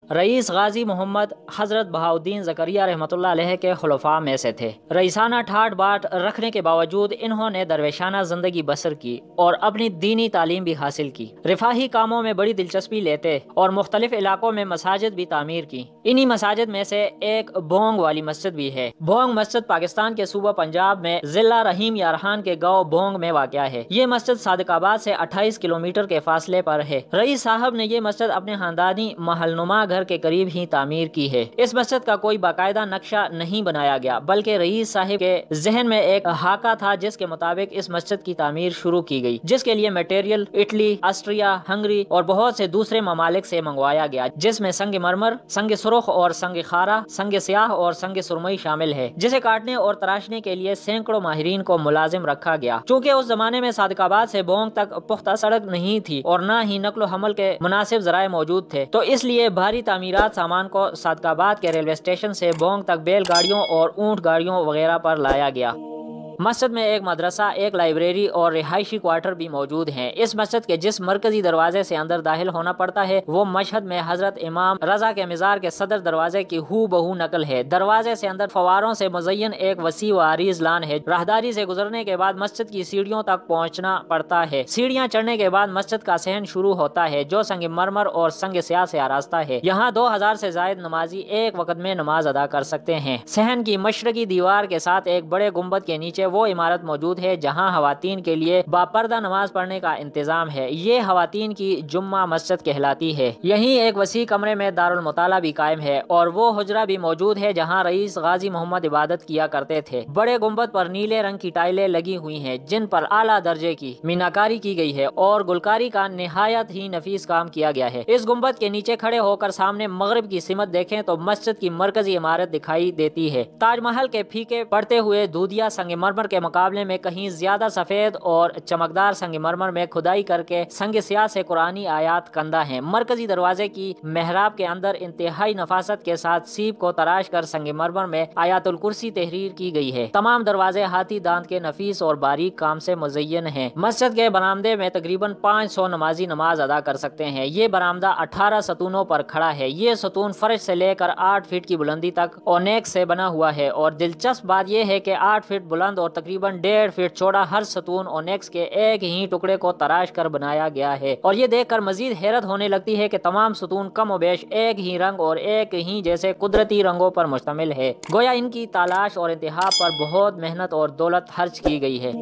Rice गाजी मोहम्मद हजरत बहाउद्दीन ज़करिया रहमतुल्लाह अलैह के खुलफा में से थे। रईसाना ठाट बाट रखने के बावजूद इन्होंने दरवेशाना जिंदगी बसर की और अपनी दीनी तालीम भी हासिल की। रिफाही कामों में बड़ी दिलचस्पी लेते और मुख्तलिफ इलाकों में मसाजिद भी तामीर की। इन्हीं मसाजिद में से एक बोंग वाली मस्जिद भी है। बोंग मस्जिद पाकिस्तान के सूबा पंजाब में जिला रहीम यारहान के गाँव बोंग में वाक़या है। ये मस्जिद सादिकाबाद से 28 किलोमीटर के फासले पर है। रईस साहब ने ये मस्जिद अपने खानदानी महलनुमा घर के करीब ही तामीर की है। इस मस्जिद का कोई बाकायदा नक्शा नहीं बनाया गया, बल्कि रईस साहिब के जहन में एक हाका था जिसके मुताबिक इस मस्जिद की तामीर शुरू की गई, जिसके लिए मटेरियल इटली, ऑस्ट्रिया, हंगरी और बहुत से दूसरे ममालिक से मंगवाया गया, जिसमें संग मरमर, संग सुरख और संग खारा, संग स्याह और संग सुरमई शामिल है, जिसे काटने और तराशने के लिए सैकड़ों माहिरीन को मुलाजिम रखा गया। चूँकि उस जमाने में सादिकाबाद से बोंग तक पुख्ता सड़क नहीं थी और न ही नक्ल हमल के मुनासिब जराए मौजूद थे, तो इसलिए भारी तामीरात सामान को सादिकाबाद के रेलवे स्टेशन से बोंग तक बैलगाड़ियों और ऊंट गाड़ियों वगैरह पर लाया गया। मस्जिद में एक मदरसा, एक लाइब्रेरी और रिहायशी क्वार्टर भी मौजूद हैं। इस मस्जिद के जिस मरकजी दरवाजे से अंदर दाखिल होना पड़ता है वो मशहद में हजरत इमाम रजा के मज़ार के सदर दरवाजे की हू बहू नकल है। दरवाजे से अंदर फवारों से मुज़य्यन एक वसी व आरीज लान है। राहदारी से गुजरने के बाद मस्जिद की सीढ़ियों तक पहुँचना पड़ता है। सीढ़ियाँ चढ़ने के बाद मस्जिद का सहन शुरू होता है जो संग मरमर और संग स्याह से आरास्ता है। यहाँ 2000 से जायद नमाजी एक वक्त में नमाज अदा कर सकते हैं। सहन की मशरकी दीवार के साथ एक बड़े गुम्बद के नीचे वो इमारत मौजूद है जहां खवातीन के लिए बापर्दा नमाज पढ़ने का इंतजाम है। ये खवातीन की जुम्मा मस्जिद कहलाती है। यहीं एक वसी कमरे में दारुल मुताला भी कायम है और वो हुजरा भी मौजूद है जहां रईस गाजी मोहम्मद इबादत किया करते थे। बड़े गुम्बद पर नीले रंग की टाइलें लगी हुई हैं जिन पर आला दर्जे की मीनाकारी की गई है और गुलकारी का निहायत ही नफीस काम किया गया है। इस गुम्बद के नीचे खड़े होकर सामने मगरिब की सिमत देखें तो मस्जिद की मरकजी इमारत दिखाई देती है। ताजमहल के फीके पड़ते हुए दूधिया संगमरमर के मुकाबले में कहीं ज्यादा सफेद और चमकदार संगमरमर में खुदाई करके संग स्याह से कुरानी आयात कंदा है। मरकजी दरवाजे की मेहराब के अंदर इंतहाई नफासत के साथ सीप को तराश कर संगमरमर में आयातुल कुर्सी तहरीर की गई है। तमाम दरवाजे हाथी दांत के नफीस और बारीक काम से मुज़य्यन हैं। मस्जिद के बरामदे में तकरीबन 500 नमाजी नमाज अदा कर सकते हैं। ये बरामदा 18 सतूनों पर खड़ा है। ये सतून फर्श से लेकर 8 फीट की बुलंदी तक ओनेक्स से बना हुआ है और दिलचस्प बात यह है कि 8 फीट बुलंद और तकरीबन 1.5 फीट चौड़ा हर सतून ओनेक्स के एक ही टुकड़े को तराश कर बनाया गया है। और ये देखकर मजीद हैरत होने लगती है कि तमाम सतून कम बेश एक ही रंग और एक ही जैसे कुदरती रंगों पर मुश्तमिल है। गोया इनकी तलाश और इंतहा पर बहुत मेहनत और दौलत खर्च की गई है।